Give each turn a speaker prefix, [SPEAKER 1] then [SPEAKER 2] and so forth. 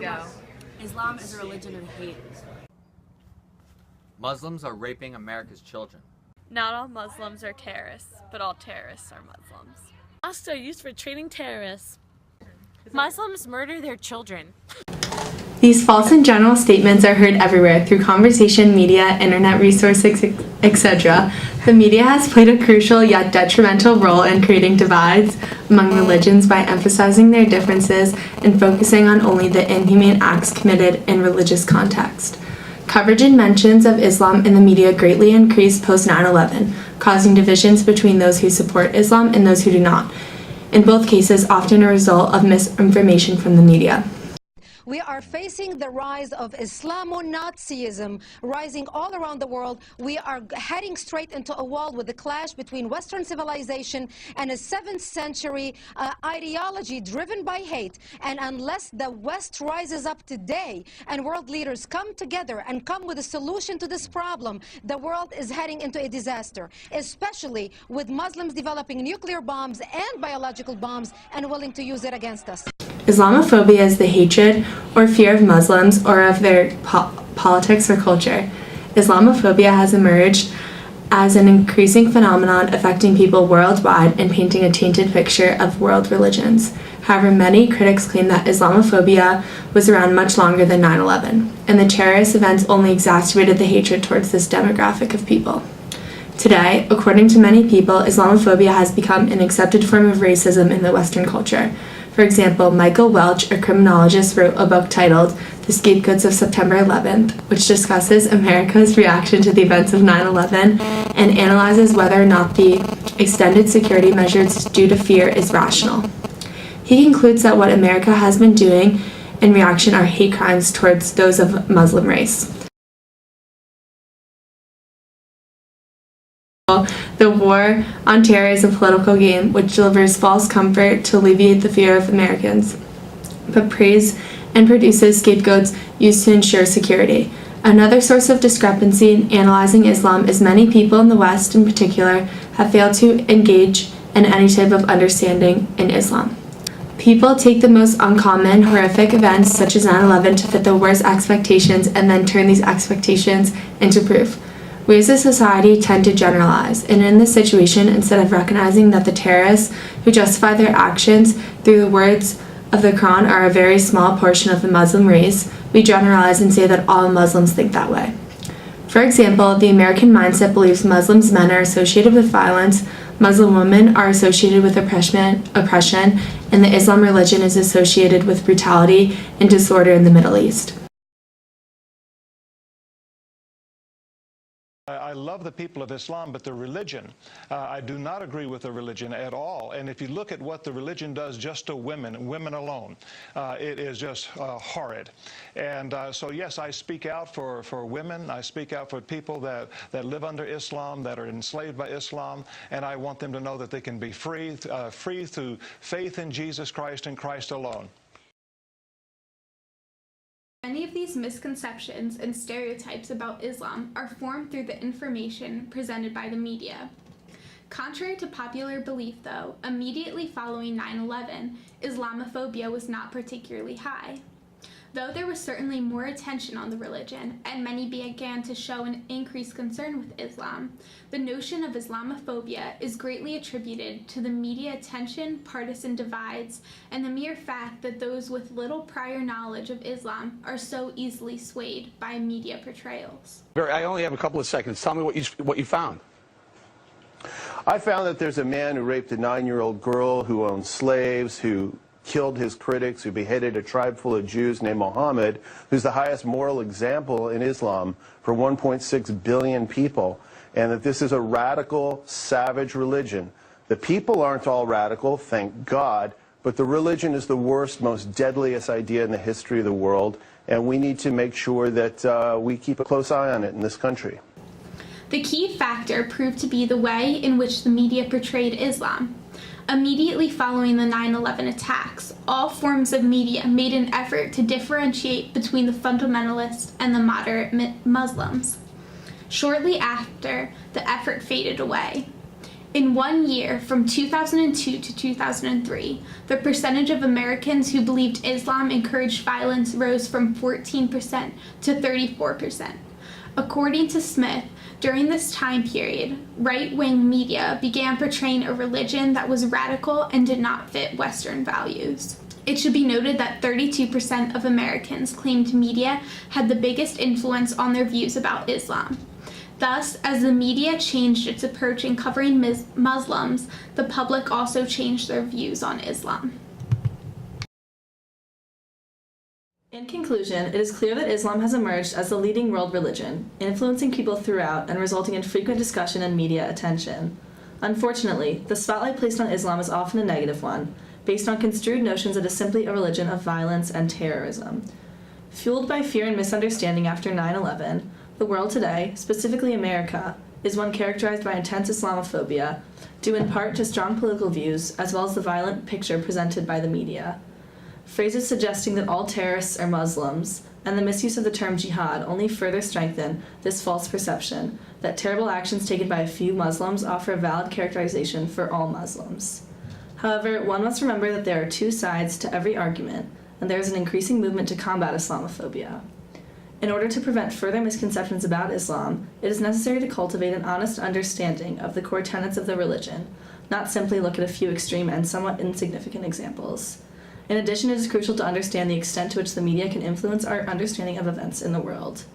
[SPEAKER 1] Go.
[SPEAKER 2] Islam is a religion of hate.
[SPEAKER 3] Muslims are raping America's children.
[SPEAKER 1] Not all Muslims are terrorists, but all terrorists are Muslims.
[SPEAKER 2] Mosques are used for training terrorists. Muslims murder their children.
[SPEAKER 4] These false and general statements are heard everywhere through conversation, media, internet resources, etc. The media has played a crucial yet detrimental role in creating divides among religions by emphasizing their differences and focusing on only the inhumane acts committed in religious context. Coverage and mentions of Islam in the media greatly increased post 9/11, causing divisions between those who support Islam and those who do not. In both cases, often a result of misinformation from the media.
[SPEAKER 5] We are facing the rise of Islamo-Nazism rising all around the world. We are heading straight into a wall with the clash between Western civilization and a 7th century ideology driven by hate. And unless the West rises up today and world leaders come together and come with a solution to this problem, the world is heading into a disaster, especially with Muslims developing nuclear bombs and biological bombs and willing to use it against us.
[SPEAKER 4] Islamophobia is the hatred or fear of Muslims or of their politics or culture. Islamophobia has emerged as an increasing phenomenon affecting people worldwide and painting a tainted picture of world religions. However, many critics claim that Islamophobia was around much longer than 9/11, and the terrorist events only exacerbated the hatred towards this demographic of people. Today, according to many people, Islamophobia has become an accepted form of racism in the Western culture. For example, Michael Welch, a criminologist, wrote a book titled The Scapegoats of September 11th, which discusses America's reaction to the events of 9/11 and analyzes whether or not the extended security measures due to fear is rational. He concludes that what America has been doing in reaction are hate crimes towards those of Muslim race. The war on terror is a political game which delivers false comfort to alleviate the fear of Americans, but prays and produces scapegoats used to ensure security. Another source of discrepancy in analyzing Islam is many people in the West in particular have failed to engage in any type of understanding in Islam. People take the most uncommon, horrific events such as 9/11 to fit the worst expectations and then turn these expectations into proof. We as a society tend to generalize, and in this situation, instead of recognizing that the terrorists who justify their actions through the words of the Quran are a very small portion of the Muslim race, we generalize and say that all Muslims think that way. For example, the American mindset believes Muslims men are associated with violence, Muslim women are associated with oppression, and the Islam religion is associated with brutality and disorder in the Middle East.
[SPEAKER 6] I love the people of Islam, but the religion, I do not agree with the religion at all. And if you look at what the religion does just to women alone, it is just horrid. And so, yes, I speak out for women. I speak out for people that live under Islam, that are enslaved by Islam, and I want them to know that they can be free through faith in Jesus Christ and Christ alone.
[SPEAKER 7] Many of these misconceptions and stereotypes about Islam are formed through the information presented by the media. Contrary to popular belief, though, immediately following 9/11, Islamophobia was not particularly high. Though there was certainly more attention on the religion, and many began to show an increased concern with Islam, the notion of Islamophobia is greatly attributed to the media attention, partisan divides, and the mere fact that those with little prior knowledge of Islam are so easily swayed by media portrayals.
[SPEAKER 8] I only have a couple of seconds. Tell me what you found.
[SPEAKER 9] I found that there's a man who raped a 9-year-old girl, who owned slaves, who killed his critics, who beheaded a tribe full of Jews named Muhammad, who's the highest moral example in Islam for 1.6 billion people, and that this is a radical, savage religion. The people aren't all radical, thank God, but the religion is the worst, most deadliest idea in the history of the world, and we need to make sure that we keep a close eye on it in this country.
[SPEAKER 7] The key factor proved to be the way in which the media portrayed Islam. Immediately following the 9/11 attacks, all forms of media made an effort to differentiate between the fundamentalists and the moderate Muslims. Shortly after, the effort faded away. In 1 year, from 2002 to 2003, the percentage of Americans who believed Islam encouraged violence rose from 14% to 34%. According to Smith, during this time period, right-wing media began portraying a religion that was radical and did not fit Western values. It should be noted that 32% of Americans claimed media had the biggest influence on their views about Islam. Thus, as the media changed its approach in covering Muslims, the public also changed their views on Islam.
[SPEAKER 10] In conclusion, it is clear that Islam has emerged as the leading world religion, influencing people throughout and resulting in frequent discussion and media attention. Unfortunately, the spotlight placed on Islam is often a negative one, based on construed notions that it is simply a religion of violence and terrorism. Fueled by fear and misunderstanding after 9/11, the world today, specifically America, is one characterized by intense Islamophobia, due in part to strong political views as well as the violent picture presented by the media. Phrases suggesting that all terrorists are Muslims and the misuse of the term jihad only further strengthen this false perception that terrible actions taken by a few Muslims offer a valid characterization for all Muslims. However, one must remember that there are two sides to every argument, and there is an increasing movement to combat Islamophobia. In order to prevent further misconceptions about Islam, it is necessary to cultivate an honest understanding of the core tenets of the religion, not simply look at a few extreme and somewhat insignificant examples. In addition, it is crucial to understand the extent to which the media can influence our understanding of events in the world.